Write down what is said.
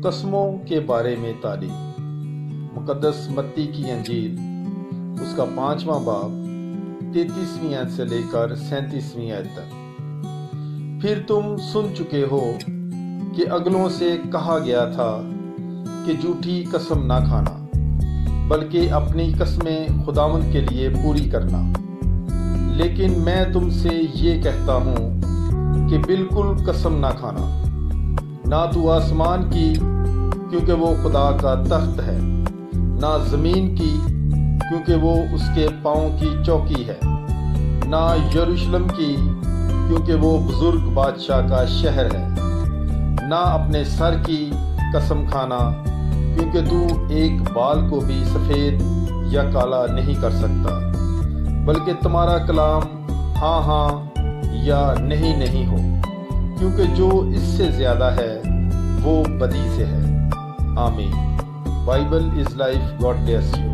قسموں کے بارے میں تعلیم۔ مقدس متی کی انجیل اس کا 5واں باب 33ویں آیت سے لے کر 37ویں آیت تک۔ پھر تم سن چکے ہو کہ اگلوں سے کہا گیا تھا کہ جھوٹی قسم نہ کھانا، بلکہ اپنی قسمیں خداوند کے لیے پوری کرنا۔ لیکن میں تم سے یہ کہتا ہوں کہ بالکل قسم نہ کھانا، نہ تو آسمان کی کیونکہ وہ خدا کا تخت ہے، نہ زمین کی کیونکہ وہ اس کے پاؤں کی چوکی ہے، نہ یروشلم کی کیونکہ وہ بزرگ بادشاہ کا شہر ہے، نہ اپنے سر کی قسم کھانا کیونکہ تو ایک بال کو بھی سفید یا کالا نہیں کر سکتا، بلکہ تمہارا کلام ہاں ہاں یا نہیں نہیں ہو، کیونکہ جو اس سے زیادہ ہے وہ بدی سے ہے۔ آمین۔ Bible is life. God bless you.